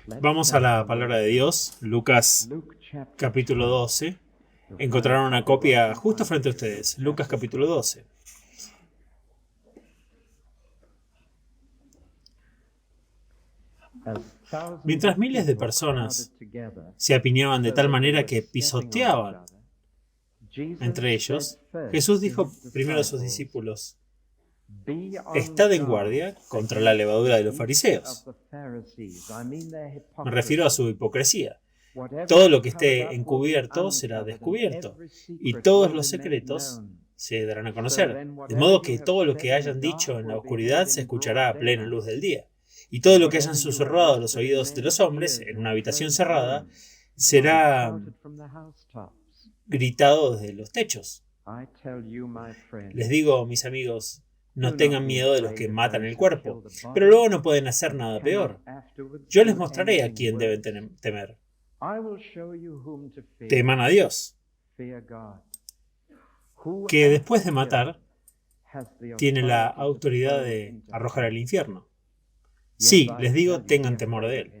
Vamos a la palabra de Dios, Lucas capítulo 12. Encontraron una copia justo frente a ustedes, Lucas capítulo 12. Mientras miles de personas se apiñaban de tal manera que pisoteaban entre ellos, Jesús dijo primero a sus discípulos: estad en guardia contra la levadura de los fariseos. Me refiero a su hipocresía. Todo lo que esté encubierto será descubierto, y todos los secretos se darán a conocer. De modo que todo lo que hayan dicho en la oscuridad se escuchará a plena luz del día. Y todo lo que hayan susurrado a los oídos de los hombres en una habitación cerrada será gritado desde los techos. Les digo, mis amigos, no tengan miedo de los que matan el cuerpo, pero luego no pueden hacer nada peor. Yo les mostraré a quién deben temer. Teman a Dios, que después de matar, tiene la autoridad de arrojar al infierno. Sí, les digo, tengan temor de él.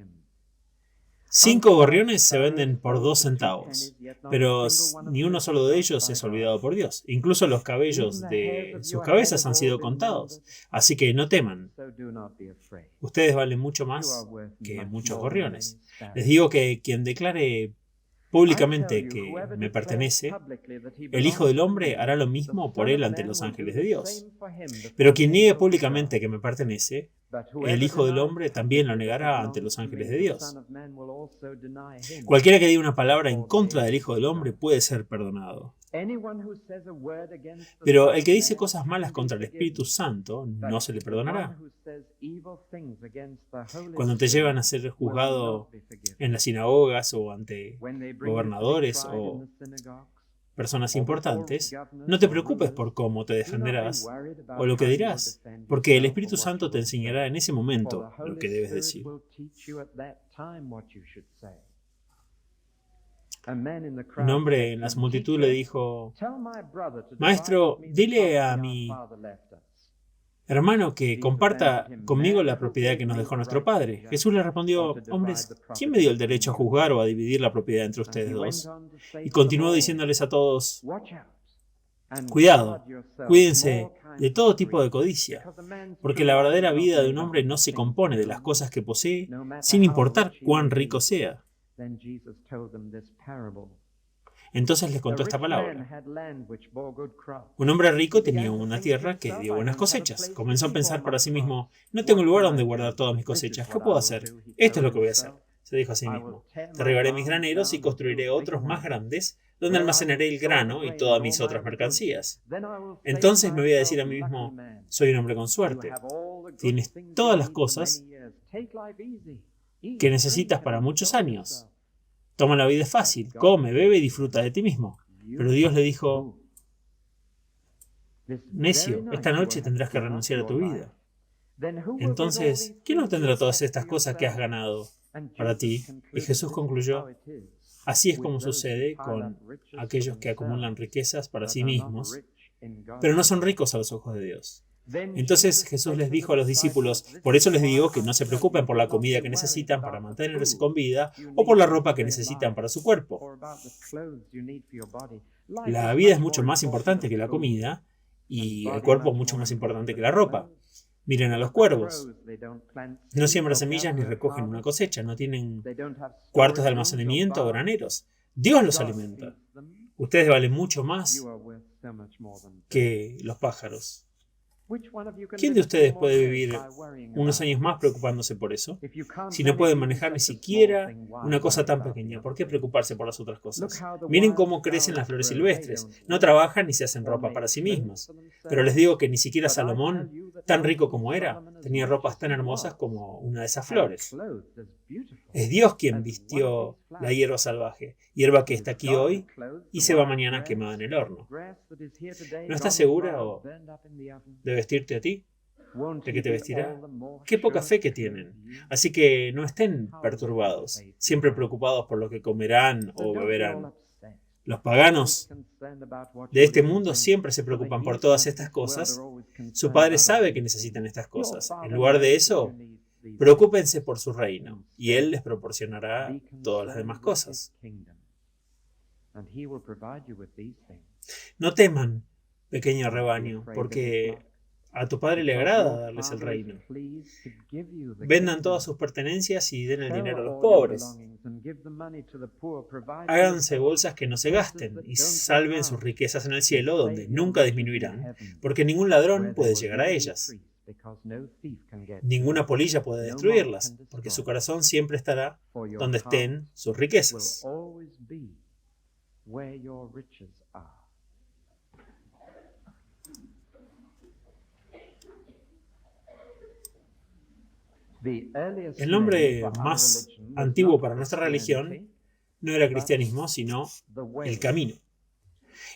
5 gorriones se venden por 2 centavos, pero ni uno solo de ellos es olvidado por Dios. Incluso los cabellos de sus cabezas han sido contados. Así que no teman. Ustedes valen mucho más que muchos gorriones. Les digo que quien declare públicamente que me pertenece, el Hijo del Hombre hará lo mismo por él ante los ángeles de Dios. Pero quien niegue públicamente que me pertenece, el Hijo del Hombre también lo negará ante los ángeles de Dios. Cualquiera que diga una palabra en contra del Hijo del Hombre puede ser perdonado. Pero el que dice cosas malas contra el Espíritu Santo no se le perdonará. Cuando te llevan a ser juzgado en las sinagogas o ante gobernadores o personas importantes, no te preocupes por cómo te defenderás o lo que dirás, porque el Espíritu Santo te enseñará en ese momento lo que debes decir. Un hombre en las multitudes le dijo: Maestro, dile a mi hermano que comparta conmigo la propiedad que nos dejó nuestro padre. Jesús le respondió: hombres, ¿quién me dio el derecho a juzgar o a dividir la propiedad entre ustedes dos? Y continuó diciéndoles a todos: cuidado, cuídense de todo tipo de codicia, porque la verdadera vida de un hombre no se compone de las cosas que posee, sin importar cuán rico sea. Entonces les contó esta parábola. Un hombre rico tenía una tierra que dio buenas cosechas. Comenzó a pensar para sí mismo: no tengo lugar donde guardar todas mis cosechas. ¿Qué puedo hacer? Esto es lo que voy a hacer. Se dijo a sí mismo: derribaré mis graneros y construiré otros más grandes, donde almacenaré el grano y todas mis otras mercancías. Entonces me voy a decir a mí mismo: soy un hombre con suerte. Tienes todas las cosas que necesitas para muchos años. Toma la vida fácil, come, bebe y disfruta de ti mismo. Pero Dios le dijo: necio, esta noche tendrás que renunciar a tu vida. Entonces, ¿quién obtendrá todas estas cosas que has ganado para ti? Y Jesús concluyó: así es como sucede con aquellos que acumulan riquezas para sí mismos, pero no son ricos a los ojos de Dios. Entonces Jesús les dijo a los discípulos: por eso les digo que no se preocupen por la comida que necesitan para mantenerse con vida o por la ropa que necesitan para su cuerpo. La vida es mucho más importante que la comida y el cuerpo es mucho más importante que la ropa. Miren a los cuervos. No siembran semillas ni recogen una cosecha, no tienen cuartos de almacenamiento o graneros. Dios los alimenta. Ustedes valen mucho más que los pájaros. ¿Quién de ustedes puede vivir unos años más preocupándose por eso? Si no pueden manejar ni siquiera una cosa tan pequeña, ¿por qué preocuparse por las otras cosas? Miren cómo crecen las flores silvestres. No trabajan ni se hacen ropa para sí mismas. Pero les digo que ni siquiera Salomón, tan rico como era, tenía ropas tan hermosas como una de esas flores. Es Dios quien vistió la hierba salvaje, hierba que está aquí hoy y se va mañana quemada en el horno. ¿No estás segura de vestirte a ti? ¿De qué te vestirá? Qué poca fe que tienen. Así que no estén perturbados, siempre preocupados por lo que comerán o beberán. Los paganos de este mundo siempre se preocupan por todas estas cosas. Su padre sabe que necesitan estas cosas. En lugar de eso, Preocúpense por su reino, y Él les proporcionará todas las demás cosas. No teman, pequeño rebaño, porque a tu Padre le agrada darles el reino. Vendan todas sus pertenencias y den el dinero a los pobres. Háganse bolsas que no se gasten y salven sus riquezas en el cielo, donde nunca disminuirán, porque ningún ladrón puede llegar a ellas. Ninguna polilla puede destruirlas, porque su corazón siempre estará donde estén sus riquezas. El nombre más antiguo para nuestra religión no era cristianismo, sino el camino.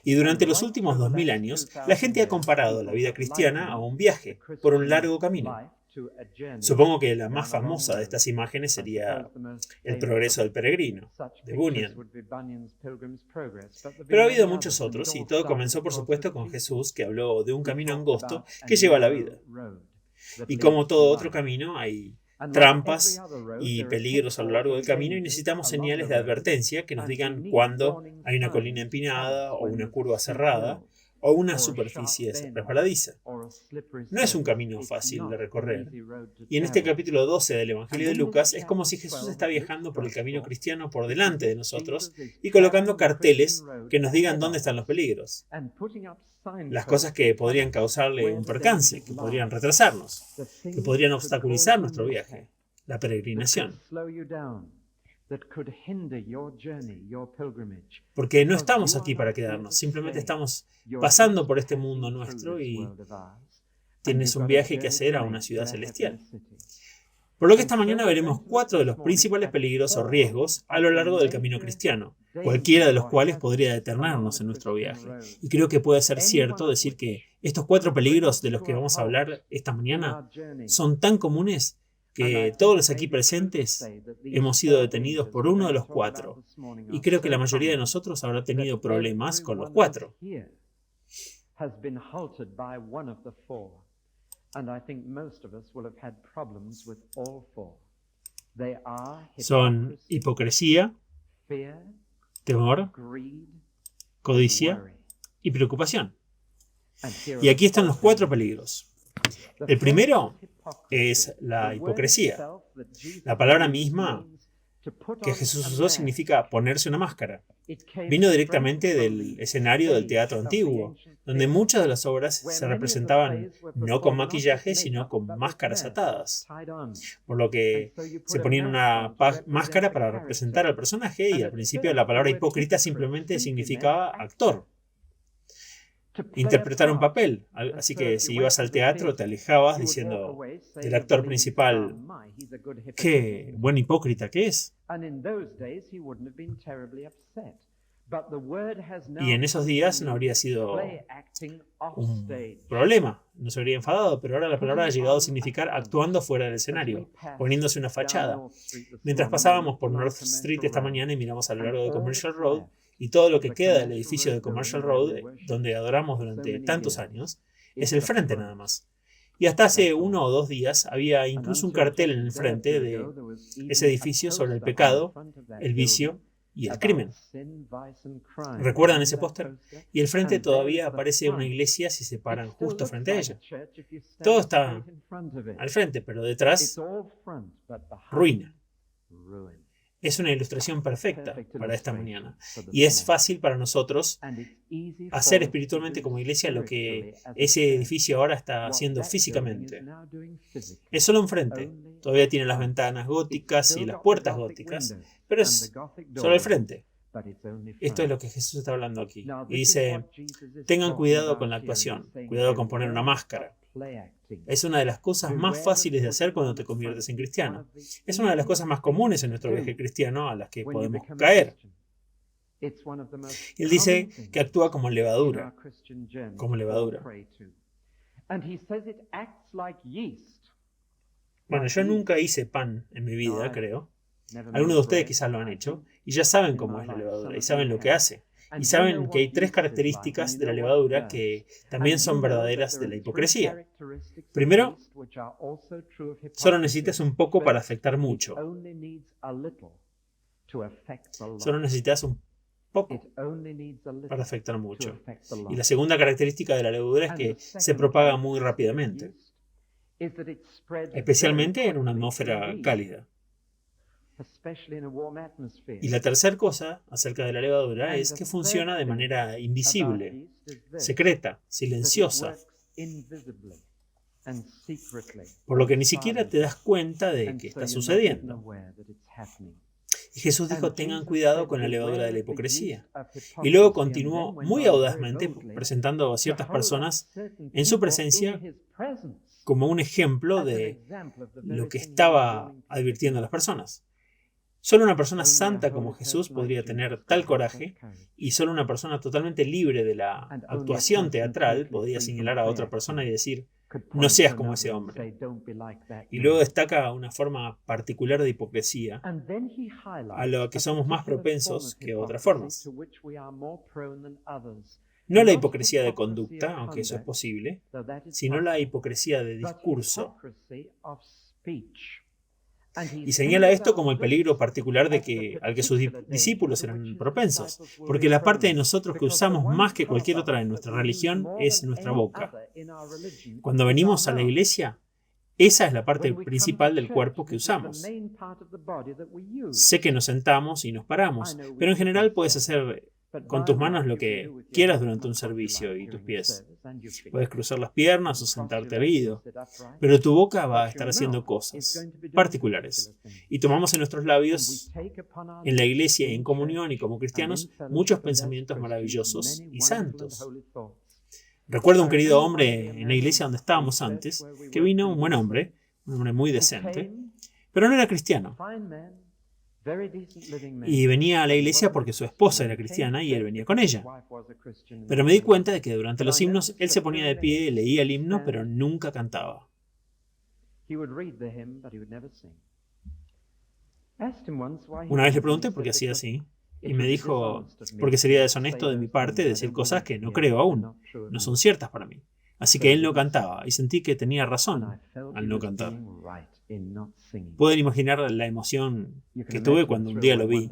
Y durante los últimos 2000 años, la gente ha comparado la vida cristiana a un viaje por un largo camino. Supongo que la más famosa de estas imágenes sería El progreso del peregrino, de Bunyan. Pero ha habido muchos otros, y todo comenzó por supuesto con Jesús, que habló de un camino angosto que lleva a la vida. Y como todo otro camino, hay trampas y peligros a lo largo del camino y necesitamos señales de advertencia que nos digan cuándo hay una colina empinada o una curva cerrada o una superficie resbaladiza. No es un camino fácil de recorrer. Y en este capítulo 12 del Evangelio de Lucas es como si Jesús está viajando por el camino cristiano por delante de nosotros y colocando carteles que nos digan dónde están los peligros. Las cosas que podrían causarle un percance, que podrían retrasarnos, que podrían obstaculizar nuestro viaje, la peregrinación. Porque no estamos aquí para quedarnos, simplemente estamos pasando por este mundo nuestro y tienes un viaje que hacer a una ciudad celestial. Por lo que esta mañana veremos 4 de los principales peligros o riesgos a lo largo del camino cristiano, cualquiera de los cuales podría detenernos en nuestro viaje. Y creo que puede ser cierto decir que estos 4 peligros de los que vamos a hablar esta mañana son tan comunes que todos los aquí presentes hemos sido detenidos por uno de los 4. Y creo que la mayoría de nosotros habrá tenido problemas con los 4. Son hipocresía, temor, codicia y preocupación. Y aquí están los 4 peligros. El primero es la hipocresía. La palabra misma que Jesús usó significa ponerse una máscara. Vino directamente del escenario del teatro antiguo, donde muchas de las obras se representaban no con maquillaje, sino con máscaras atadas. Por lo que se ponían una máscara para representar al personaje y al principio la palabra hipócrita simplemente significaba actor. Interpretar un papel, así que si ibas al teatro te alejabas diciendo del actor principal, qué buen hipócrita que es. Y en esos días no habría sido un problema, no se habría enfadado, pero ahora la palabra ha llegado a significar actuando fuera del escenario, poniéndose una fachada. Mientras pasábamos por North Street esta mañana y miramos a lo largo de Commercial Road, y todo lo que queda del edificio de Commercial Road, donde adoramos durante tantos años, es el frente nada más. Y hasta hace 1 o 2 días había incluso un cartel en el frente de ese edificio sobre el pecado, el vicio y el crimen. ¿Recuerdan ese póster? Y el frente todavía aparece una iglesia si se paran justo frente a ella. Todo está al frente, pero detrás, ruina. Es una ilustración perfecta para esta mañana. Y es fácil para nosotros hacer espiritualmente como iglesia lo que ese edificio ahora está haciendo físicamente. Es solo enfrente. Todavía tiene las ventanas góticas y las puertas góticas, pero es solo el frente. Esto es lo que Jesús está hablando aquí. Y dice, tengan cuidado con la actuación, cuidado con poner una máscara. Es una de las cosas más fáciles de hacer cuando te conviertes en cristiano. Es una de las cosas más comunes en nuestro viaje cristiano a las que podemos caer. Él dice que actúa como levadura. Como levadura. Bueno, yo nunca hice pan en mi vida, creo. Algunos de ustedes quizás lo han hecho y ya saben cómo es la levadura y saben lo que hace. Y saben que hay 3 características de la levadura que también son verdaderas de la hipocresía. Primero, solo necesitas un poco para afectar mucho. Solo necesitas un poco para afectar mucho. Y la segunda característica de la levadura es que se propaga muy rápidamente, especialmente en una atmósfera cálida. Y la tercera cosa acerca de la levadura es que funciona de manera invisible, secreta, silenciosa, por lo que ni siquiera te das cuenta de que está sucediendo. Y Jesús dijo, tengan cuidado con la levadura de la hipocresía. Y luego continuó muy audazmente presentando a ciertas personas en su presencia como un ejemplo de lo que estaba advirtiendo a las personas. Solo una persona santa como Jesús podría tener tal coraje, y solo una persona totalmente libre de la actuación teatral podría señalar a otra persona y decir, no seas como ese hombre. Y luego destaca una forma particular de hipocresía, a lo que somos más propensos que otras formas. No la hipocresía de conducta, aunque eso es posible, sino la hipocresía de discurso. Y señala esto como el peligro particular al que sus discípulos eran propensos, porque la parte de nosotros que usamos más que cualquier otra en nuestra religión es nuestra boca. Cuando venimos a la iglesia, esa es la parte principal del cuerpo que usamos. Sé que nos sentamos y nos paramos, pero en general puedes hacer con tus manos lo que quieras durante un servicio y tus pies. Puedes cruzar las piernas o sentarte erguido, pero tu boca va a estar haciendo cosas particulares. Y tomamos en nuestros labios, en la iglesia y en comunión y como cristianos, muchos pensamientos maravillosos y santos. Recuerdo un querido hombre en la iglesia donde estábamos antes, que vino, un buen hombre, un hombre muy decente, pero no era cristiano. Y venía a la iglesia porque su esposa era cristiana y él venía con ella. Pero me di cuenta de que durante los himnos él se ponía de pie, leía el himno, pero nunca cantaba. Una vez le pregunté por qué hacía así, y me dijo, porque sería deshonesto de mi parte decir cosas que no creo aún, no son ciertas para mí. Así que él no cantaba, y sentí que tenía razón al no cantar. Pueden imaginar la emoción que tuve cuando un día lo vi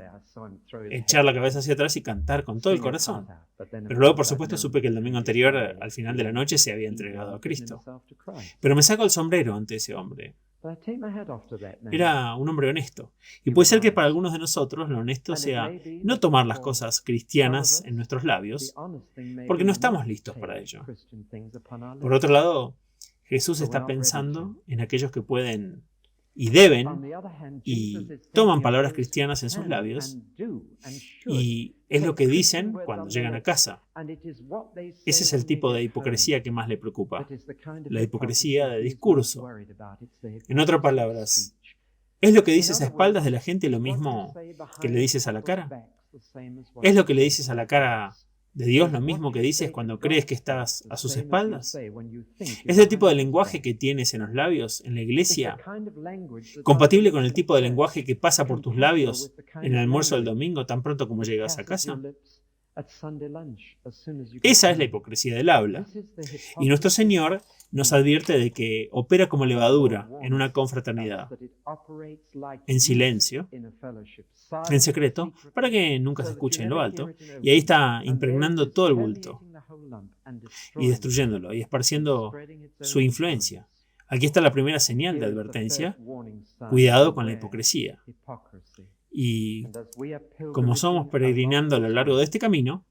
echar la cabeza hacia atrás y cantar con todo el corazón. Pero luego, por supuesto, supe que el domingo anterior, al final de la noche, se había entregado a Cristo. Pero me saco el sombrero ante ese hombre. Era un hombre honesto. Y puede ser que para algunos de nosotros lo honesto sea no tomar las cosas cristianas en nuestros labios, porque no estamos listos para ello. Por otro lado, Jesús está pensando en aquellos que pueden y deben y toman palabras cristianas en sus labios, y es lo que dicen cuando llegan a casa. Ese es el tipo de hipocresía que más le preocupa, la hipocresía de discurso. En otras palabras, ¿es lo que dices a espaldas de la gente lo mismo que le dices a la cara? ¿Es lo que le dices a la cara de Dios lo mismo que dices cuando crees que estás a sus espaldas? ¿Es el tipo de lenguaje que tienes en los labios en la iglesia compatible con el tipo de lenguaje que pasa por tus labios en el almuerzo del domingo tan pronto como llegas a casa? Esa es la hipocresía del habla. Y nuestro Señor nos advierte de que opera como levadura en una confraternidad, en silencio, en secreto, para que nunca se escuche en lo alto, y ahí está impregnando todo el bulto y destruyéndolo y esparciendo su influencia. Aquí está la primera señal de advertencia: cuidado con la hipocresía. Y como somos peregrinando a lo largo de este camino,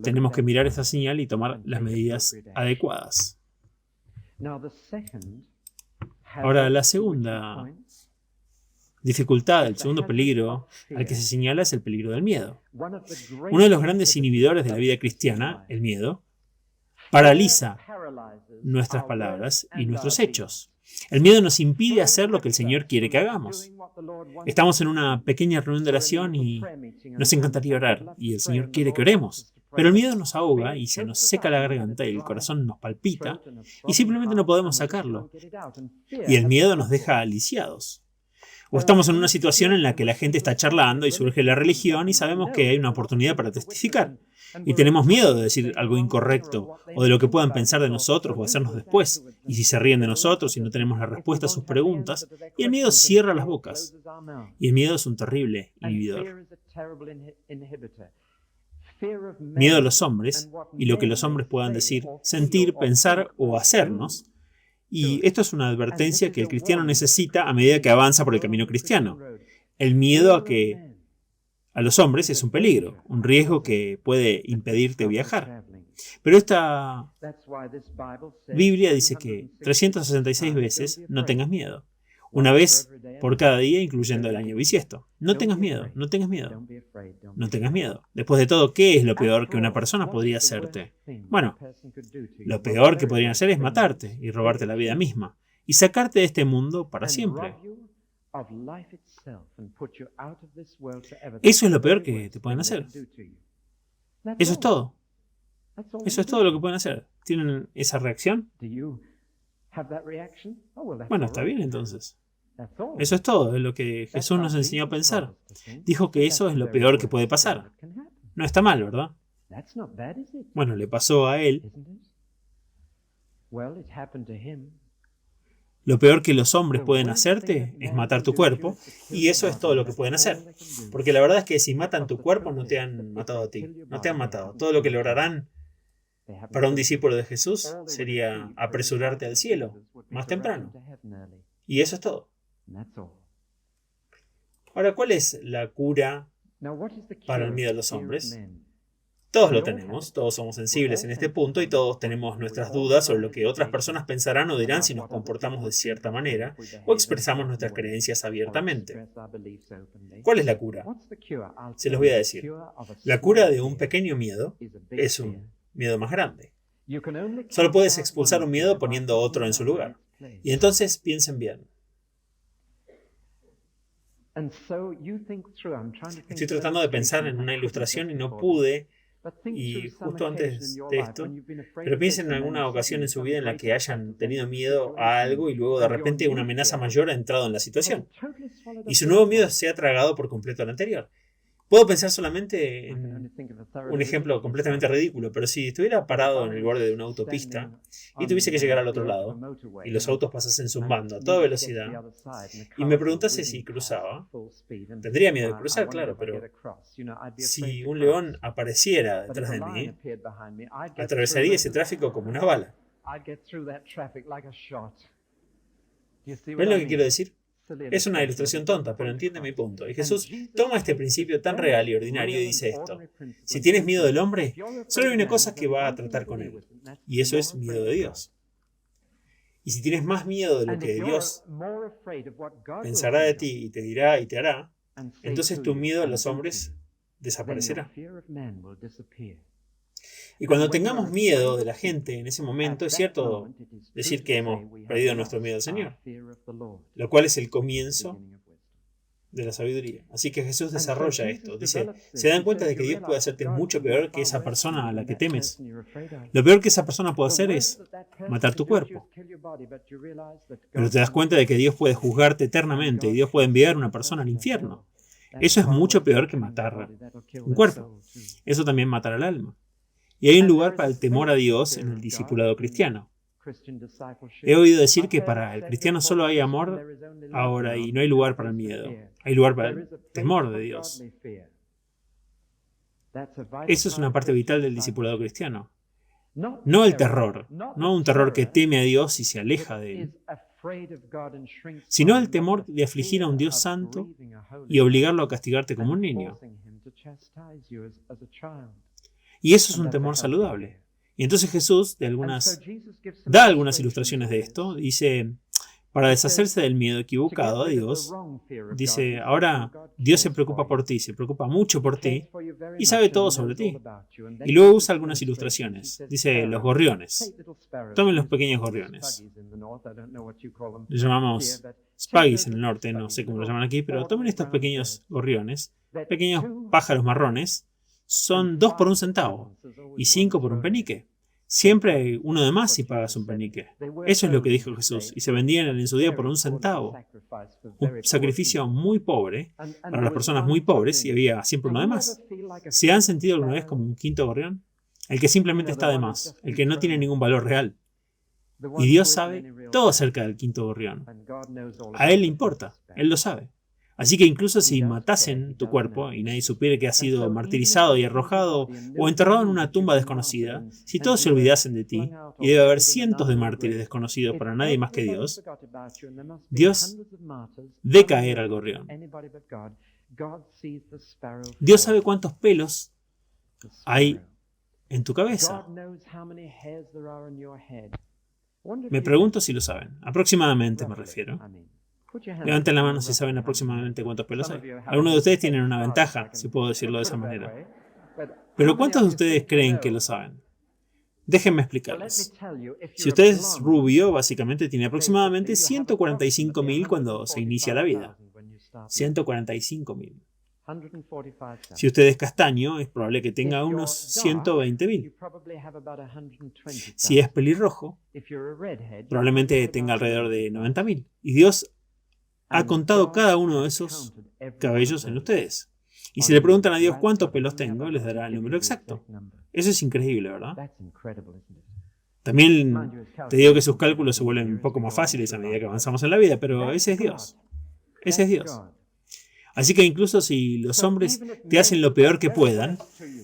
tenemos que mirar esta señal y tomar las medidas adecuadas. Ahora, la segunda dificultad, el segundo peligro al que se señala es el peligro del miedo. Uno de los grandes inhibidores de la vida cristiana, el miedo, paraliza nuestras palabras y nuestros hechos. El miedo nos impide hacer lo que el Señor quiere que hagamos. Estamos en una pequeña reunión de oración y nos encantaría orar, y el Señor quiere que oremos. Pero el miedo nos ahoga y se nos seca la garganta y el corazón nos palpita y simplemente no podemos sacarlo. Y el miedo nos deja lisiados. O estamos en una situación en la que la gente está charlando y surge la religión y sabemos que hay una oportunidad para testificar. Y tenemos miedo de decir algo incorrecto o de lo que puedan pensar de nosotros o hacernos después. Y si se ríen de nosotros y no tenemos la respuesta a sus preguntas. Y el miedo cierra las bocas. Y el miedo es un terrible inhibidor. Miedo a los hombres y lo que los hombres puedan decir, sentir, pensar o hacernos. Y esto es una advertencia que el cristiano necesita a medida que avanza por el camino cristiano. El miedo a los hombres es un peligro, un riesgo que puede impedirte viajar. Pero esta Biblia dice que 366 veces no tengas miedo. Una vez por cada día, incluyendo el año bisiesto. No tengas miedo, no tengas miedo. No tengas miedo. Después de todo, ¿qué es lo peor que una persona podría hacerte? Bueno, lo peor que podrían hacer es matarte y robarte la vida misma y sacarte de este mundo para siempre. Eso es lo peor que te pueden hacer. Eso es todo. Eso es todo lo que pueden hacer. ¿Tienen esa reacción? Bueno, está bien entonces. Eso es todo, es lo que Jesús nos enseñó a pensar. Dijo que eso es lo peor que puede pasar. No está mal, ¿verdad? Bueno, le pasó a él. Lo peor que los hombres pueden hacerte es matar tu cuerpo, y eso es todo lo que pueden hacer. Porque la verdad es que si matan tu cuerpo no te han matado a ti, no te han matado. Todo lo que lograrán para un discípulo de Jesús sería apresurarte al cielo más temprano. Y eso es todo. Ahora, ¿cuál es la cura para el miedo a los hombres? Todos lo tenemos, todos somos sensibles en este punto y todos tenemos nuestras dudas sobre lo que otras personas pensarán o dirán si nos comportamos de cierta manera o expresamos nuestras creencias abiertamente. ¿Cuál es la cura? Se los voy a decir. La cura de un pequeño miedo es un miedo más grande. Solo puedes expulsar un miedo poniendo otro en su lugar. Y entonces piensen bien. Estoy tratando de pensar en una ilustración y no pude, y justo antes de esto, pero piensen en alguna ocasión en su vida en la que hayan tenido miedo a algo y luego de repente una amenaza mayor ha entrado en la situación. Y su nuevo miedo se ha tragado por completo al anterior. Puedo pensar solamente en un ejemplo completamente ridículo, pero si estuviera parado en el borde de una autopista y tuviese que llegar al otro lado, y los autos pasasen zumbando a toda velocidad, y me preguntase si cruzaba, tendría miedo de cruzar, claro, pero si un león apareciera detrás de mí, atravesaría ese tráfico como una bala. ¿Ven lo que quiero decir? Es una ilustración tonta, pero entiende mi punto. Y Jesús toma este principio tan real y ordinario y dice esto. Si tienes miedo del hombre, solo hay una cosa que va a tratar con él. Y eso es miedo de Dios. Y si tienes más miedo de lo que Dios pensará de ti y te dirá y te hará, entonces tu miedo a los hombres desaparecerá. Y cuando tengamos miedo de la gente en ese momento, es cierto decir que hemos perdido nuestro miedo al Señor, lo cual es el comienzo de la sabiduría. Así que Jesús desarrolla esto. Dice, se dan cuenta de que Dios puede hacerte mucho peor que esa persona a la que temes. Lo peor que esa persona puede hacer es matar tu cuerpo. Pero te das cuenta de que Dios puede juzgarte eternamente y Dios puede enviar a una persona al infierno. Eso es mucho peor que matar un cuerpo. Eso también matará al alma. Y hay un lugar para el temor a Dios en el discipulado cristiano. He oído decir que para el cristiano solo hay amor ahora y no hay lugar para el miedo. Hay lugar para el temor de Dios. Eso es una parte vital del discipulado cristiano. No el terror, no un terror que teme a Dios y se aleja de Él, sino el temor de afligir a un Dios santo y obligarlo a castigarte como un niño. Y eso es un temor saludable. Y entonces Jesús da algunas ilustraciones de esto. Dice, para deshacerse del miedo equivocado a Dios, dice, ahora Dios se preocupa por ti, se preocupa mucho por ti y sabe todo sobre ti. Y luego usa algunas ilustraciones. Dice, los gorriones. Tomen los pequeños gorriones. Les llamamos spagis en el norte, no sé cómo lo llaman aquí, pero tomen estos pequeños gorriones, pequeños pájaros marrones. Son 2 por 1 centavo y 5 por un penique. Siempre hay uno de más si pagas un penique. Eso es lo que dijo Jesús, y se vendían en su día por un centavo. Un sacrificio muy pobre para las personas muy pobres, y había siempre uno de más. ¿Se han sentido alguna vez como un quinto gorrión? El que simplemente está de más, el que no tiene ningún valor real. Y Dios sabe todo acerca del quinto gorrión. A Él le importa, Él lo sabe. Así que incluso si matasen tu cuerpo y nadie supiera que has sido martirizado y arrojado o enterrado en una tumba desconocida, si todos se olvidasen de ti, y debe haber cientos de mártires desconocidos para nadie más que Dios, Dios ve caer al gorrión. Dios sabe cuántos pelos hay en tu cabeza. Me pregunto si lo saben. Aproximadamente me refiero. Levanten la mano si saben aproximadamente cuántos pelos hay. Algunos de ustedes tienen una ventaja, si puedo decirlo de esa manera. Pero ¿cuántos de ustedes creen que lo saben? Déjenme explicarles. Si usted es rubio, básicamente tiene aproximadamente 145.000 cuando se inicia la vida. 145.000. Si usted es castaño, es probable que tenga unos 120.000. Si es pelirrojo, probablemente tenga alrededor de 90.000. Y Dios ha contado cada uno de esos cabellos en ustedes. Y si le preguntan a Dios cuántos pelos tengo, les dará el número exacto. Eso es increíble, ¿verdad? También te digo que sus cálculos se vuelven un poco más fáciles a medida que avanzamos en la vida, pero ese es Dios. Ese es Dios. Así que incluso si los hombres te hacen lo peor que puedan,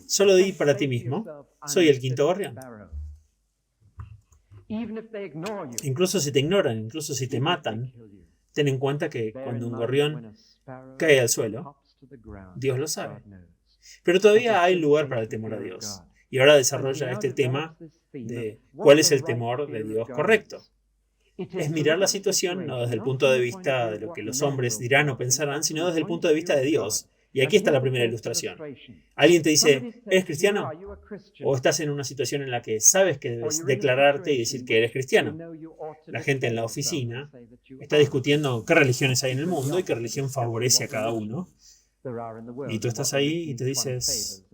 solo di para ti mismo, soy el quinto gorrión. Incluso si te ignoran, incluso si te matan, ten en cuenta que cuando un gorrión cae al suelo, Dios lo sabe. Pero todavía hay lugar para el temor a Dios. Y ahora desarrolla este tema de cuál es el temor de Dios correcto. Es mirar la situación no desde el punto de vista de lo que los hombres dirán o pensarán, sino desde el punto de vista de Dios. Y aquí está la primera ilustración. Alguien te dice, ¿eres cristiano? O estás en una situación en la que sabes que debes declararte y decir que eres cristiano. La gente en la oficina está discutiendo qué religiones hay en el mundo y qué religión favorece a cada uno. Y tú estás ahí y te dices,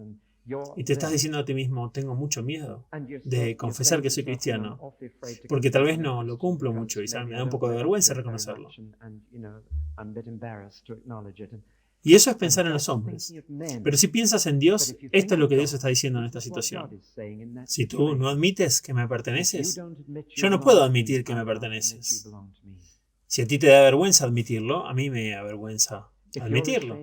y te estás diciendo a ti mismo, tengo mucho miedo de confesar que soy cristiano, porque tal vez no lo cumplo mucho y me da un poco de vergüenza reconocerlo. Y eso es pensar en los hombres. Pero si piensas en Dios, esto es lo que Dios está diciendo en esta situación. Si tú no admites que me perteneces, yo no puedo admitir que me perteneces. Si a ti te da vergüenza admitirlo, a mí me da vergüenza admitirlo.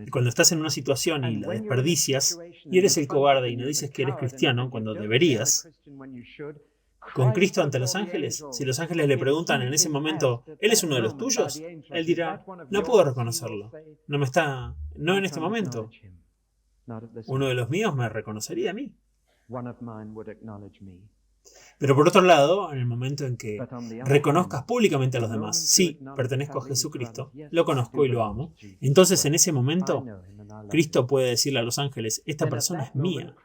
Y cuando estás en una situación y la desperdicias, y eres el cobarde y no dices que eres cristiano cuando deberías, con Cristo ante los ángeles, si los ángeles le preguntan en ese momento, ¿Él es uno de los tuyos? Él dirá, no puedo reconocerlo. No en este momento. Uno de los míos me reconocería a mí. Pero por otro lado, en el momento en que reconozcas públicamente a los demás, sí, pertenezco a Jesucristo, lo conozco y lo amo, entonces en ese momento Cristo puede decirle a los ángeles, esta persona es mía.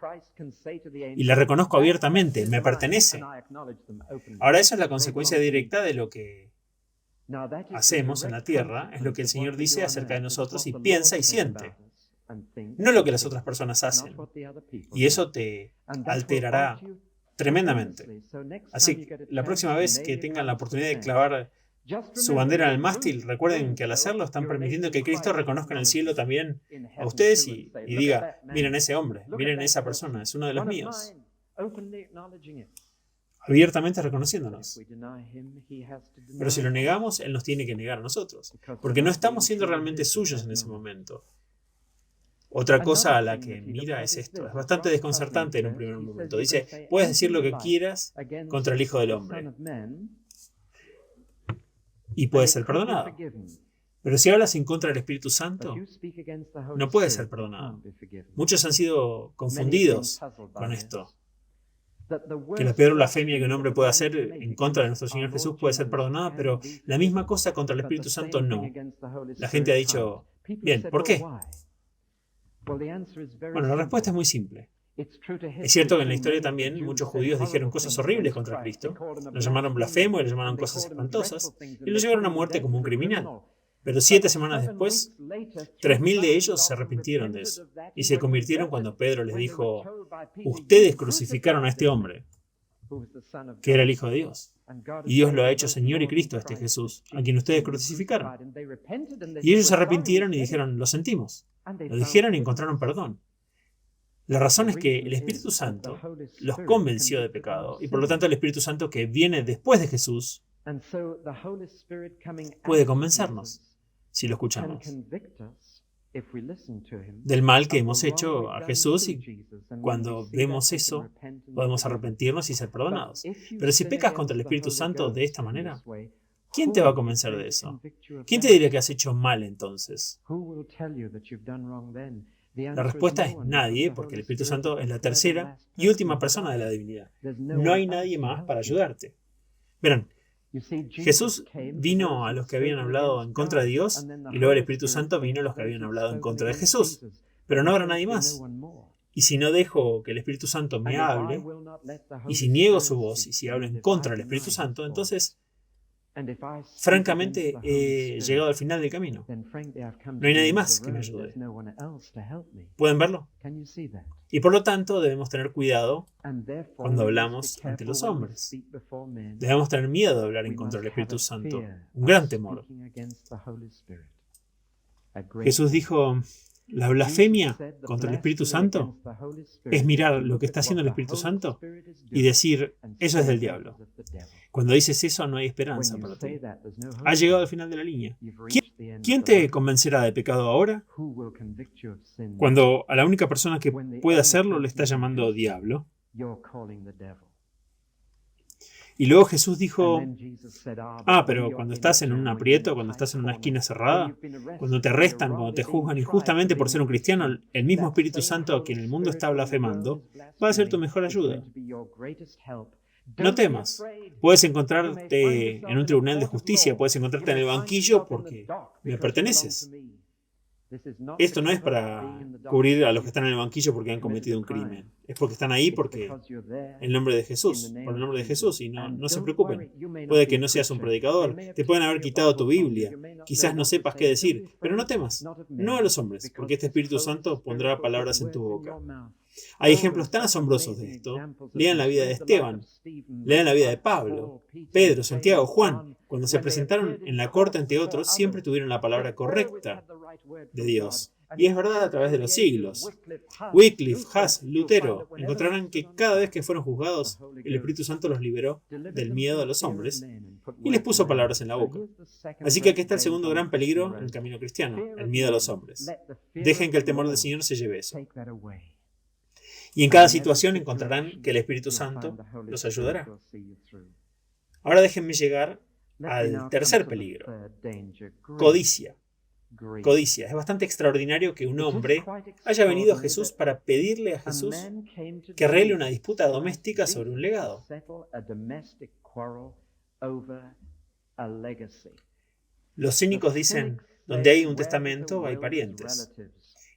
Y la reconozco abiertamente, me pertenece. Ahora eso es la consecuencia directa de lo que hacemos en la tierra, es lo que el Señor dice acerca de nosotros y piensa y siente. No lo que las otras personas hacen. Y eso te alterará tremendamente. Así que la próxima vez que tengan la oportunidad de clavar su bandera en el mástil, recuerden que al hacerlo están permitiendo que Cristo reconozca en el cielo también a ustedes y diga, miren a ese hombre, miren a esa persona, es uno de los míos. Abiertamente reconociéndonos. Pero si lo negamos, Él nos tiene que negar a nosotros, porque no estamos siendo realmente suyos en ese momento. Otra cosa a la que mira es esto. Es bastante desconcertante en un primer momento. Dice, puedes decir lo que quieras contra el Hijo del Hombre y puedes ser perdonado. Pero si hablas en contra del Espíritu Santo, no puedes ser perdonado. Muchos han sido confundidos con esto. Que la peor blasfemia que un hombre puede hacer en contra de nuestro Señor Jesús puede ser perdonada, pero la misma cosa contra el Espíritu Santo no. La gente ha dicho, bien, ¿por qué? Bueno, la respuesta es muy simple. Es cierto que en la historia también muchos judíos dijeron cosas horribles contra Cristo, lo llamaron blasfemo y le llamaron cosas espantosas, y lo llevaron a muerte como un criminal. Pero 7 semanas después, 3.000 de ellos se arrepintieron de eso y se convirtieron cuando Pedro les dijo: ustedes crucificaron a este hombre, que era el Hijo de Dios. Y Dios lo ha hecho Señor y Cristo a este Jesús, a quien ustedes crucificaron. Y ellos se arrepintieron y dijeron: lo sentimos. Lo dijeron y encontraron perdón. La razón es que el Espíritu Santo los convenció de pecado, y por lo tanto el Espíritu Santo que viene después de Jesús puede convencernos, si lo escuchamos, del mal que hemos hecho a Jesús, y cuando vemos eso podemos arrepentirnos y ser perdonados. Pero si pecas contra el Espíritu Santo de esta manera, ¿quién te va a convencer de eso? ¿Quién te dirá que has hecho mal entonces? La respuesta es nadie, porque el Espíritu Santo es la tercera y última persona de la divinidad. No hay nadie más para ayudarte. Verán, Jesús vino a los que habían hablado en contra de Dios, y luego el Espíritu Santo vino a los que habían hablado en contra de Jesús. Pero no habrá nadie más. Y si no dejo que el Espíritu Santo me hable, y si niego su voz, y si hablo en contra del Espíritu Santo, entonces, francamente, he llegado al final del camino. No hay nadie más que me ayude. ¿Pueden verlo? Y por lo tanto debemos tener cuidado cuando hablamos ante los hombres. Debemos tener miedo de hablar en contra del Espíritu Santo. Un gran temor. Jesús dijo: la blasfemia contra el Espíritu Santo es mirar lo que está haciendo el Espíritu Santo y decir: eso es del diablo. Cuando dices eso, no hay esperanza para ti. Has llegado al final de la línea. ¿Quién te convencerá de pecado ahora? Cuando a la única persona que puede hacerlo le está llamando diablo. Y luego Jesús dijo: pero cuando estás en un aprieto, cuando estás en una esquina cerrada, cuando te arrestan, cuando te juzgan injustamente por ser un cristiano, el mismo Espíritu Santo a quien el mundo está blasfemando va a ser tu mejor ayuda. No temas. Puedes encontrarte en un tribunal de justicia, puedes encontrarte en el banquillo porque me perteneces. Esto no es para cubrir a los que están en el banquillo porque han cometido un crimen. Es porque están ahí porque en nombre de Jesús, por el nombre de Jesús. Y no se preocupen. Puede que no seas un predicador. Te pueden haber quitado tu Biblia. Quizás no sepas qué decir. Pero no temas. No a los hombres, porque este Espíritu Santo pondrá palabras en tu boca. Hay ejemplos tan asombrosos de esto. Lean la vida de Esteban. Lean la vida de Pablo, Pedro, Santiago, Juan. Cuando se presentaron en la corte ante otros, siempre tuvieron la palabra correcta de Dios. Y es verdad a través de los siglos. Wycliffe, Huss, Lutero encontrarán que cada vez que fueron juzgados, el Espíritu Santo los liberó del miedo a los hombres y les puso palabras en la boca. Así que aquí está el segundo gran peligro en el camino cristiano: el miedo a los hombres. Dejen que el temor del Señor se lleve eso. Y en cada situación encontrarán que el Espíritu Santo los ayudará. Ahora déjenme llegar al tercer peligro: codicia. Codicia. Es bastante extraordinario que un hombre haya venido a Jesús para pedirle a Jesús que arregle una disputa doméstica sobre un legado. Los cínicos dicen: donde hay un testamento hay parientes.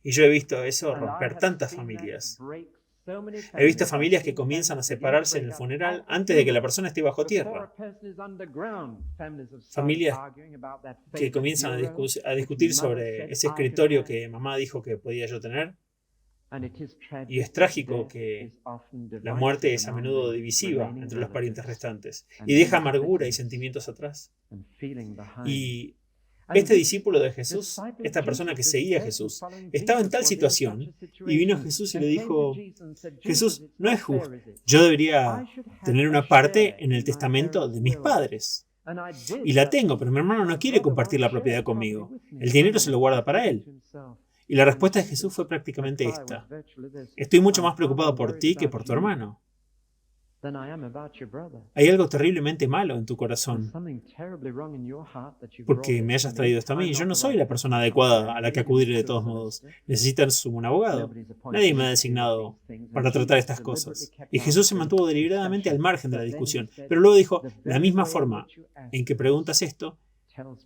Y yo he visto eso romper tantas familias. He visto familias que comienzan a separarse en el funeral antes de que la persona esté bajo tierra. Familias que comienzan a discutir sobre ese escritorio que mamá dijo que podía yo tener. Y es trágico que la muerte es a menudo divisiva entre los parientes restantes y deja amargura y sentimientos atrás. Y este discípulo de Jesús, esta persona que seguía a Jesús, estaba en tal situación y vino Jesús y le dijo: Jesús, no es justo. Yo debería tener una parte en el testamento de mis padres. Y la tengo, pero mi hermano no quiere compartir la propiedad conmigo. El dinero se lo guarda para él. Y la respuesta de Jesús fue prácticamente esta: estoy mucho más preocupado por ti que por tu hermano. Hay algo terriblemente malo en tu corazón porque me hayas traído esto a mí. Yo no soy la persona adecuada a la que acudir de todos modos. Necesitas un abogado. Nadie me ha designado para tratar estas cosas. Y Jesús se mantuvo deliberadamente al margen de la discusión. Pero luego dijo: la misma forma en que preguntas esto,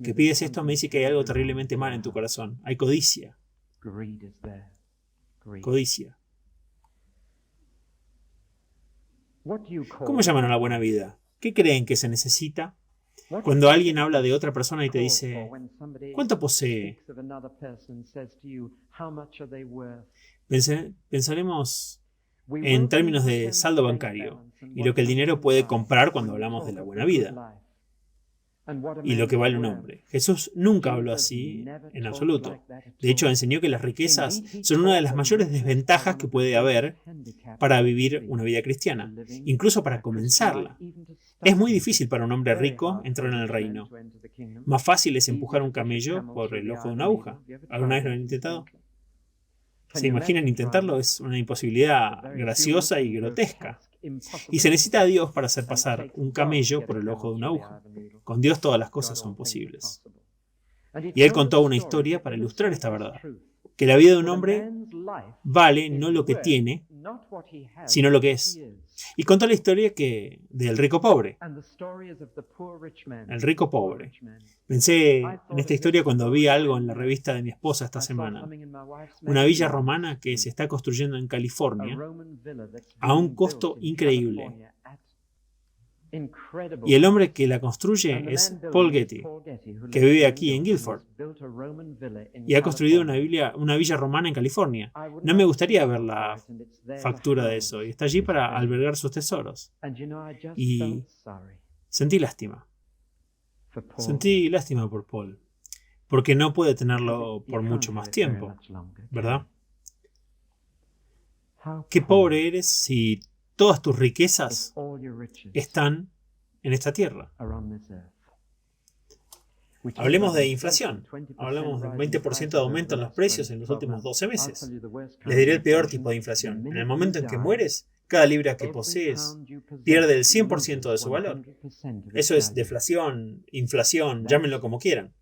que pides esto, me dice que hay algo terriblemente mal en tu corazón. Hay codicia. Codicia. ¿Cómo llaman a la buena vida? ¿Qué creen que se necesita Cuando alguien habla de otra persona y te dice, ¿cuánto posee? Pensaremos en términos de saldo bancario y lo que el dinero puede comprar cuando hablamos de la buena vida y lo que vale un hombre. Jesús nunca habló así en absoluto. De hecho, enseñó que las riquezas son una de las mayores desventajas que puede haber para vivir una vida cristiana, incluso para comenzarla. Es muy difícil para un hombre rico entrar en el reino. Más fácil es empujar un camello por el ojo de una aguja. ¿Alguna vez lo han intentado? ¿Se imaginan intentarlo? Es una imposibilidad graciosa y grotesca. Y se necesita a Dios para hacer pasar un camello por el ojo de una aguja. Con Dios todas las cosas son posibles. Y él contó una historia para ilustrar esta verdad. Que la vida de un hombre vale no lo que tiene, sino lo que es. Y contó la historia del rico pobre. El rico pobre. Pensé en esta historia cuando vi algo en la revista de mi esposa esta semana. Una villa romana que se está construyendo en California a un costo increíble. Y el hombre que la construye es Paul Getty, que vive aquí en Guilford. Y ha construido una villa romana en California. No me gustaría ver la factura de eso. Y está allí para albergar sus tesoros. Y sentí lástima. Sentí lástima por Paul. Porque no puede tenerlo por mucho más tiempo. ¿Verdad? Qué pobre eres si todas tus riquezas están en esta tierra. Hablemos de inflación. Hablamos de un 20% de aumento en los precios en los últimos 12 meses. Les diré el peor tipo de inflación. En el momento en que mueres, cada libra que posees pierde el 100% de su valor. Eso es deflación, inflación, llámenlo como quieran.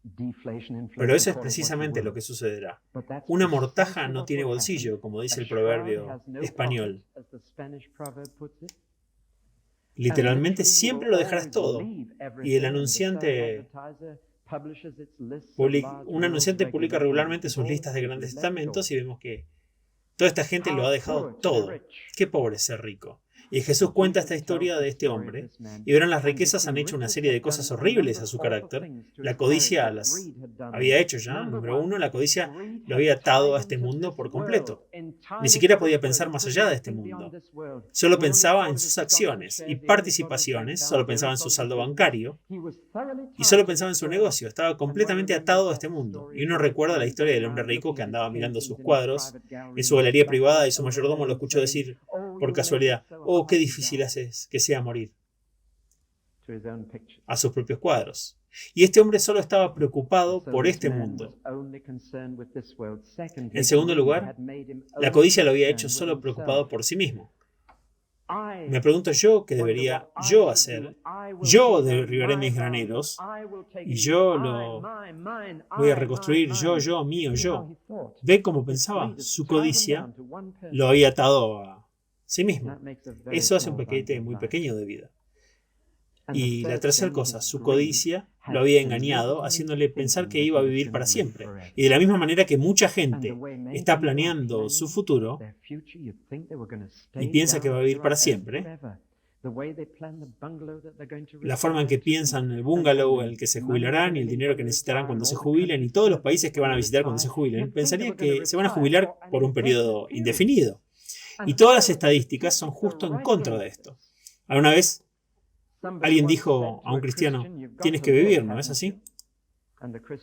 Pero eso es precisamente lo que sucederá. Una mortaja no tiene bolsillo, como dice el proverbio español. Literalmente siempre lo dejarás todo. Y el anunciante publica regularmente sus listas de grandes testamentos y vemos que toda esta gente lo ha dejado todo. Qué pobre ser rico. Y Jesús cuenta esta historia de este hombre, y verán, las riquezas han hecho una serie de cosas horribles a su carácter. La codicia las había hecho ya. Número uno, la codicia lo había atado a este mundo por completo. Ni siquiera podía pensar más allá de este mundo. Solo pensaba en sus acciones y participaciones, solo pensaba en su saldo bancario, y solo pensaba en su negocio. Estaba completamente atado a este mundo. Y uno recuerda la historia del hombre rico que andaba mirando sus cuadros en su galería privada y su mayordomo lo escuchó decir por casualidad: «Oh, qué difícil es que sea morir», a sus propios cuadros. Y este hombre solo estaba preocupado por este mundo. En segundo lugar, la codicia lo había hecho solo preocupado por sí mismo. Me pregunto yo qué debería yo hacer. Yo derribaré mis graneros y yo lo voy a reconstruir yo, mío, yo. ¿Ve cómo pensaba? Su codicia lo había atado a sí mismo. Eso hace un paquete muy pequeño de vida. Y la tercera cosa, su codicia lo había engañado, haciéndole pensar que iba a vivir para siempre. Y de la misma manera que mucha gente está planeando su futuro y piensa que va a vivir para siempre, la forma en que piensan el bungalow en el que se jubilarán y el dinero que necesitarán cuando se jubilen y todos los países que van a visitar cuando se jubilen, pensarían que se van a jubilar por un periodo indefinido. Y todas las estadísticas son justo en contra de esto. ¿Alguna vez alguien dijo a un cristiano: tienes que vivir, ¿no es así?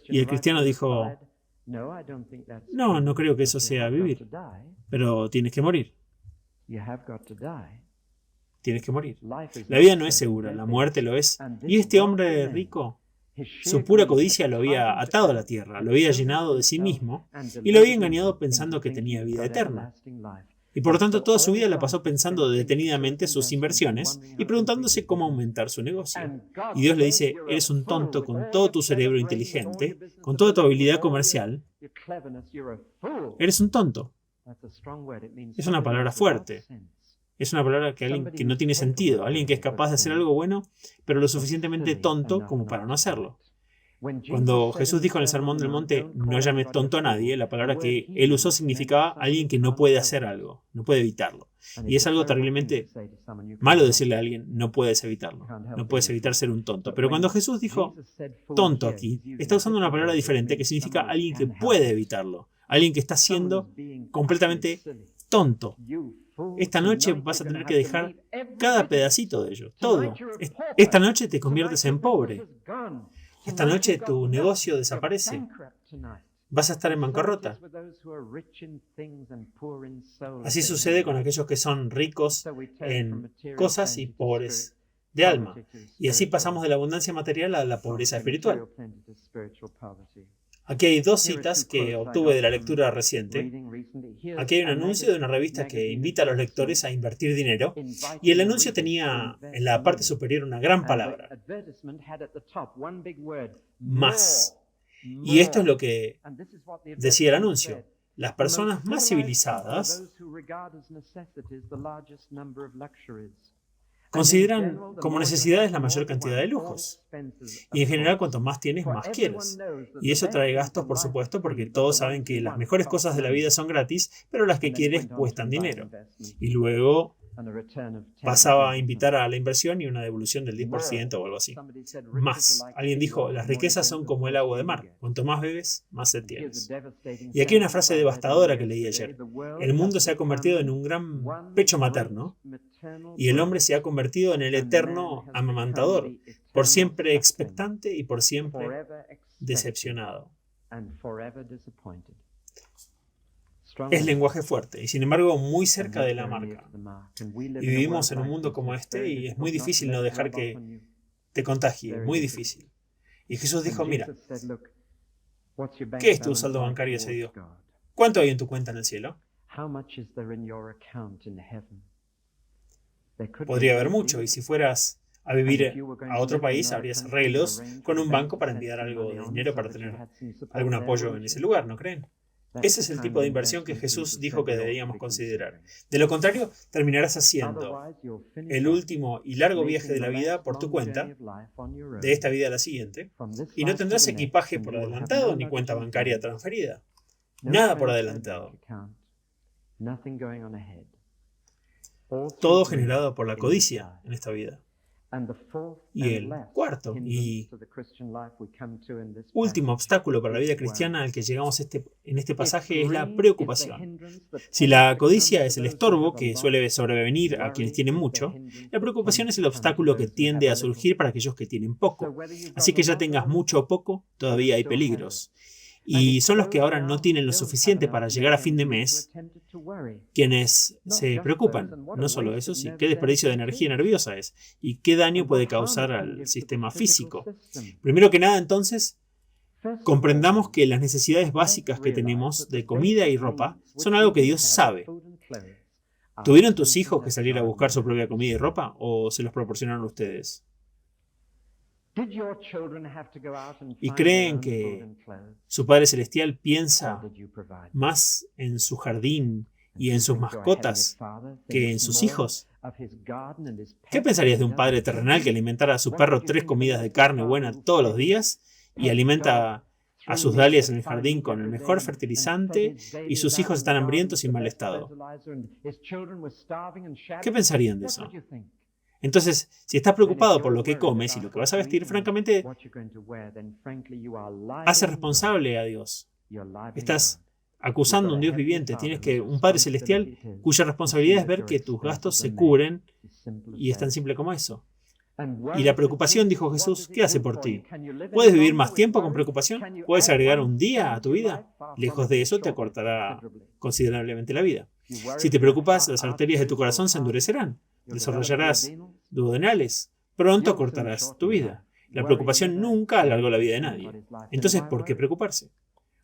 Y el cristiano dijo: no creo que eso sea vivir, pero tienes que morir. Tienes que morir. La vida no es segura, la muerte lo es. Y este hombre rico, su pura codicia lo había atado a la tierra, lo había llenado de sí mismo y lo había engañado pensando que tenía vida eterna. Y por lo tanto toda su vida la pasó pensando detenidamente sus inversiones y preguntándose cómo aumentar su negocio. Y Dios le dice: eres un tonto con todo tu cerebro inteligente, con toda tu habilidad comercial. Eres un tonto. Es una palabra fuerte. Es una palabra que alguien que no tiene sentido, alguien que es capaz de hacer algo bueno, pero lo suficientemente tonto como para no hacerlo. Cuando Jesús dijo en el Sermón del Monte, no llame tonto a nadie, la palabra que él usó significaba alguien que no puede hacer algo, no puede evitarlo. Y es algo terriblemente malo decirle a alguien, no puedes evitarlo, no puedes evitar ser un tonto. Pero cuando Jesús dijo tonto aquí, está usando una palabra diferente que significa alguien que puede evitarlo, alguien que está siendo completamente tonto. Esta noche vas a tener que dejar cada pedacito de ello, todo. Esta noche te conviertes en pobre. Esta noche tu negocio desaparece. Vas a estar en bancarrota. Así sucede con aquellos que son ricos en cosas y pobres de alma. Y así pasamos de la abundancia material a la pobreza espiritual. Aquí hay dos citas que obtuve de la lectura reciente. Aquí hay un anuncio de una revista que invita a los lectores a invertir dinero, y el anuncio tenía en la parte superior una gran palabra: más. Y esto es lo que decía el anuncio: las personas más civilizadas consideran como necesidades la mayor cantidad de lujos. Y en general, cuanto más tienes, más quieres. Y eso trae gastos, por supuesto, porque todos saben que las mejores cosas de la vida son gratis, pero las que quieres cuestan dinero. Y luego pasaba a invitar a la inversión y una devolución del 10% o algo así. Más. Alguien dijo, las riquezas son como el agua de mar. Cuanto más bebes, más sed tienes. Y aquí hay una frase devastadora que leí ayer. El mundo se ha convertido en un gran pecho materno y el hombre se ha convertido en el eterno amamantador, por siempre expectante y por siempre decepcionado. Es lenguaje fuerte y sin embargo muy cerca de la marca. Y vivimos en un mundo como este y es muy difícil no dejar que te contagie, muy difícil. Y Jesús dijo, mira, ¿qué es tu saldo bancario ese Dios? ¿Cuánto hay en tu cuenta en el cielo? Podría haber mucho, y si fueras a vivir a otro país, habrías arreglos con un banco para enviar algo de dinero para tener algún apoyo en ese lugar, ¿no creen? Ese es el tipo de inversión que Jesús dijo que deberíamos considerar. De lo contrario, terminarás haciendo el último y largo viaje de la vida por tu cuenta, de esta vida a la siguiente, y no tendrás equipaje por adelantado ni cuenta bancaria transferida. Nada por adelantado. Todo generado por la codicia en esta vida. Y el cuarto y último obstáculo para la vida cristiana al que llegamos en este pasaje es la preocupación. Si la codicia es el estorbo que suele sobrevenir a quienes tienen mucho, la preocupación es el obstáculo que tiende a surgir para aquellos que tienen poco. Así que ya tengas mucho o poco, todavía hay peligros. Y son los que ahora no tienen lo suficiente para llegar a fin de mes quienes se preocupan. No solo eso, sí, qué desperdicio de energía nerviosa es y qué daño puede causar al sistema físico. Primero que nada, entonces, comprendamos que las necesidades básicas que tenemos de comida y ropa son algo que Dios sabe. ¿Tuvieron tus hijos que salir a buscar su propia comida y ropa o se los proporcionaron ustedes? ¿Y creen que su Padre Celestial piensa más en su jardín y en sus mascotas que en sus hijos? ¿Qué pensarías de un padre terrenal que alimentara a su perro 3 comidas de carne buena todos los días y alimenta a sus dalias en el jardín con el mejor fertilizante y sus hijos están hambrientos y en mal estado? ¿Qué pensarían de eso? Entonces, si estás preocupado por lo que comes y lo que vas a vestir, francamente, hace responsable a Dios. Estás acusando a un Dios viviente. Tienes un Padre Celestial cuya responsabilidad es ver que tus gastos se cubren y es tan simple como eso. Y la preocupación, dijo Jesús, ¿qué hace por ti? ¿Puedes vivir más tiempo con preocupación? ¿Puedes agregar un día a tu vida? Lejos de eso, te acortará considerablemente la vida. Si te preocupas, las arterias de tu corazón se endurecerán. Desarrollarás duodenales. Pronto cortarás tu vida. La preocupación nunca alargó la vida de nadie. Entonces, ¿por qué preocuparse?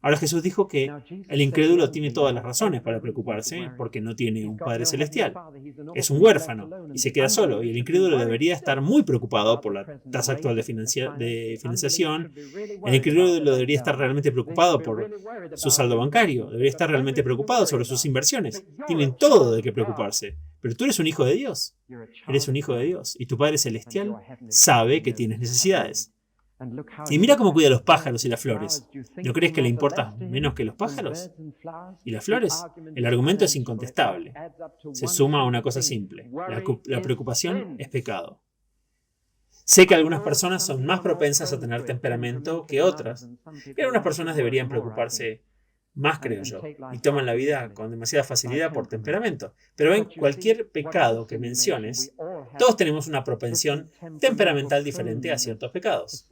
Ahora Jesús dijo que el incrédulo tiene todas las razones para preocuparse porque no tiene un Padre Celestial. Es un huérfano y se queda solo. Y el incrédulo debería estar muy preocupado por la tasa actual de financiación. El incrédulo debería estar realmente preocupado por su saldo bancario. Debería estar realmente preocupado sobre sus inversiones. Tienen todo de qué preocuparse. Pero tú eres un hijo de Dios. Eres un hijo de Dios. Y tu Padre Celestial sabe que tienes necesidades. Y mira cómo cuida los pájaros y las flores. ¿No crees que le importa menos que los pájaros? ¿Y las flores? El argumento es incontestable. Se suma a una cosa simple. La preocupación es pecado. Sé que algunas personas son más propensas a tener temperamento que otras, y algunas personas deberían preocuparse más, creo yo, y toman la vida con demasiada facilidad por temperamento. Pero en cualquier pecado que menciones, todos tenemos una propensión temperamental diferente a ciertos pecados.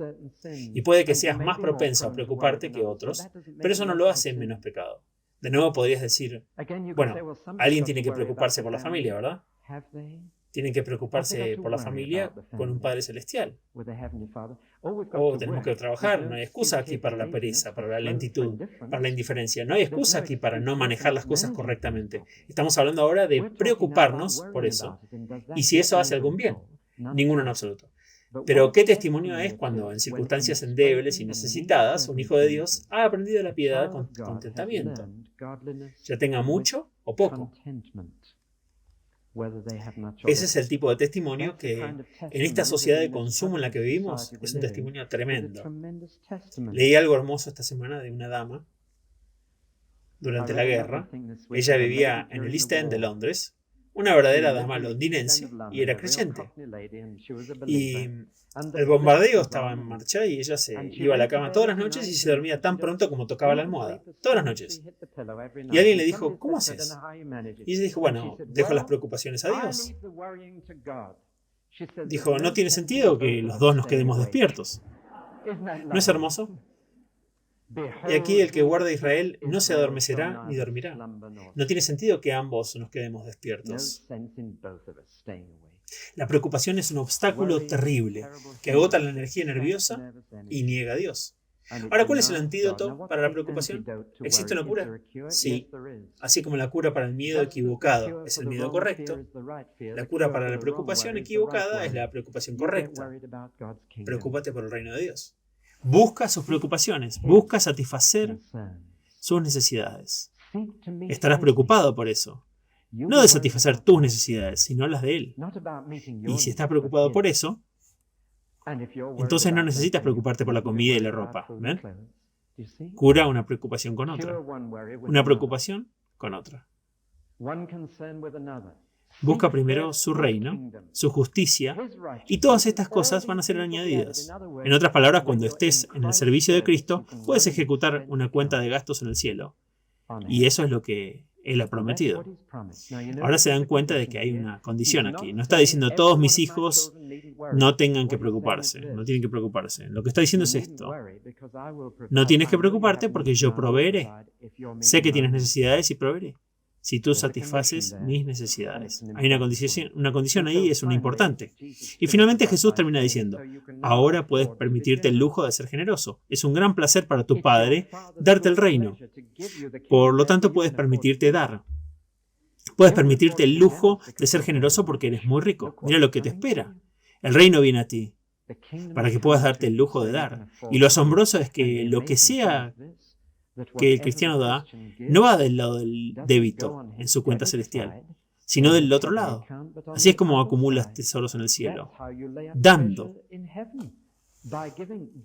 Y puede que seas más propenso a preocuparte que otros, pero eso no lo hace menos pecado. De nuevo podrías decir, bueno, alguien tiene que preocuparse por la familia, ¿verdad? Tienen que preocuparse por la familia con un Padre Celestial. O tenemos que trabajar. No hay excusa aquí para la pereza, para la lentitud, para la indiferencia. No hay excusa aquí para no manejar las cosas correctamente. Estamos hablando ahora de preocuparnos por eso. Y si eso hace algún bien. Ninguno en absoluto. Pero ¿qué testimonio es cuando en circunstancias endebles y necesitadas un hijo de Dios ha aprendido la piedad con contentamiento? Ya tenga mucho o poco. Ese es el tipo de testimonio que en esta sociedad de consumo en la que vivimos es un testimonio tremendo. Leí algo hermoso esta semana de una dama durante la guerra. Ella vivía en el East End de Londres, una verdadera dama londinense, y era creyente. Y el bombardeo estaba en marcha y ella se iba a la cama todas las noches y se dormía tan pronto como tocaba la almohada. Todas las noches. Y alguien le dijo, ¿cómo haces? Y ella dijo, bueno, dejo las preocupaciones a Dios. Dijo, no tiene sentido que los dos nos quedemos despiertos. ¿No es hermoso? Y aquí el que guarda a Israel no se adormecerá ni dormirá. No tiene sentido que ambos nos quedemos despiertos. La preocupación es un obstáculo terrible que agota la energía nerviosa y niega a Dios. Ahora, ¿cuál es el antídoto para la preocupación? ¿Existe una cura? Sí. Así como la cura para el miedo equivocado es el miedo correcto, la cura para la preocupación equivocada es la preocupación correcta. Preocúpate por el reino de Dios. Busca sus preocupaciones, busca satisfacer sus necesidades. Estarás preocupado por eso. No de satisfacer tus necesidades, sino las de Él. Y si estás preocupado por eso, entonces no necesitas preocuparte por la comida y la ropa. ¿Ven? Cura una preocupación con otra. Una preocupación con otra. Busca primero su reino, su justicia, y todas estas cosas van a ser añadidas. En otras palabras, cuando estés en el servicio de Cristo, puedes ejecutar una cuenta de gastos en el cielo. Y eso es lo que Él ha prometido. Ahora se dan cuenta de que hay una condición aquí. No está diciendo todos mis hijos no tengan que preocuparse, no tienen que preocuparse. Lo que está diciendo es esto. No tienes que preocuparte porque yo proveeré. Sé que tienes necesidades y proveeré. Si tú satisfaces mis necesidades. Hay una condición ahí, es una importante. Y finalmente Jesús termina diciendo, ahora puedes permitirte el lujo de ser generoso. Es un gran placer para tu Padre darte el reino. Por lo tanto, puedes permitirte dar. Puedes permitirte el lujo de ser generoso porque eres muy rico. Mira lo que te espera. El reino viene a ti para que puedas darte el lujo de dar. Y lo asombroso es que lo que sea que el cristiano da no va del lado del débito en su cuenta celestial, sino del otro lado. Así es como acumulas tesoros en el cielo, dando.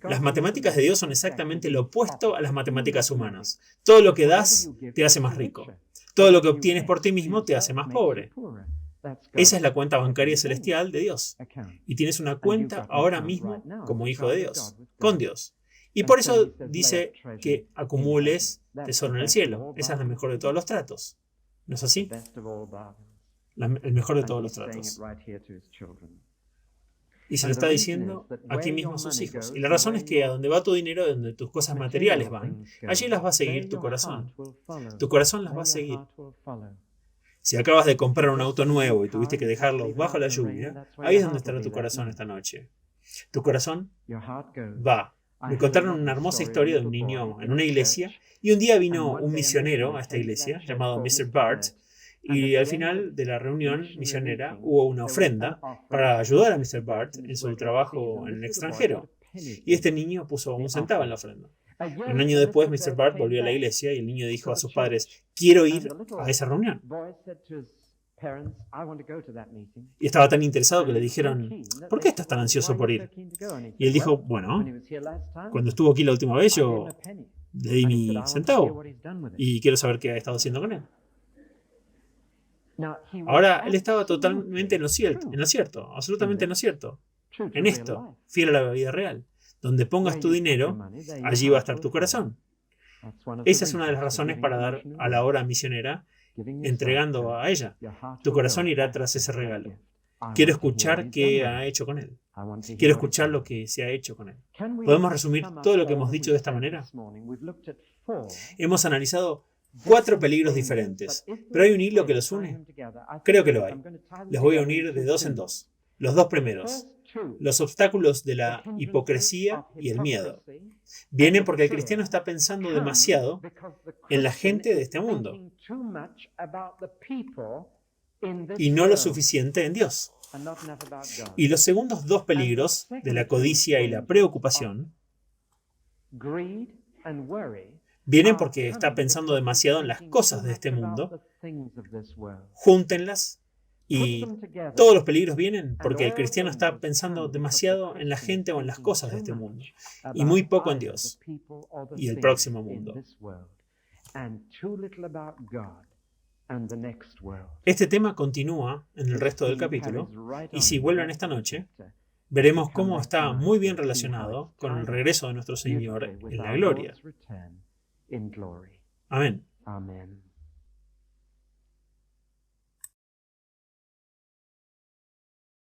Las matemáticas de Dios son exactamente lo opuesto a las matemáticas humanas. Todo lo que das te hace más rico. Todo lo que obtienes por ti mismo te hace más pobre. Esa es la cuenta bancaria celestial de Dios. Y tienes una cuenta ahora mismo como hijo de Dios, con Dios. Y por eso dice que acumules tesoro en el cielo. Esa es la mejor de todos los tratos. ¿No es así? El mejor de todos los tratos. Y se lo está diciendo aquí mismo a sus hijos. Y la razón es que a donde va tu dinero, donde tus cosas materiales van, allí las va a seguir tu corazón. Tu corazón las va a seguir. Si acabas de comprar un auto nuevo y tuviste que dejarlo bajo la lluvia, ahí es donde estará tu corazón esta noche. Tu corazón va. Me contaron una hermosa historia de un niño en una iglesia y un día vino un misionero a esta iglesia llamado Mr. Bart y al final de la reunión misionera hubo una ofrenda para ayudar a Mr. Bart en su trabajo en el extranjero y este niño puso un centavo en la ofrenda. Un año después Mr. Bart volvió a la iglesia y el niño dijo a sus padres, quiero ir a esa reunión. Y estaba tan interesado que le dijeron, ¿por qué estás tan ansioso por ir? Y él dijo, bueno, cuando estuvo aquí la última vez yo le di mi centavo y quiero saber qué ha estado haciendo con él. Ahora, él estaba totalmente en lo cierto, absolutamente en lo cierto. En esto, fiel a la vida real. Donde pongas tu dinero, allí va a estar tu corazón. Esa es una de las razones para dar a la obra misionera, entregando a ella. Tu corazón irá tras ese regalo. Quiero escuchar qué ha hecho con él. Quiero escuchar lo que se ha hecho con él. ¿Podemos resumir todo lo que hemos dicho de esta manera? Hemos analizado 4 peligros diferentes, pero ¿hay un hilo que los une? Creo que lo hay. Les voy a unir de 2 en 2. Los 2 primeros. Los obstáculos de la hipocresía y el miedo vienen porque el cristiano está pensando demasiado en la gente de este mundo y no lo suficiente en Dios. Y los segundos 2 peligros de la codicia y la preocupación vienen porque está pensando demasiado en las cosas de este mundo. Júntenlas. Y todos los peligros vienen porque el cristiano está pensando demasiado en la gente o en las cosas de este mundo y muy poco en Dios y el próximo mundo. Este tema continúa en el resto del capítulo y si vuelven esta noche, veremos cómo está muy bien relacionado con el regreso de nuestro Señor en la gloria. Amén.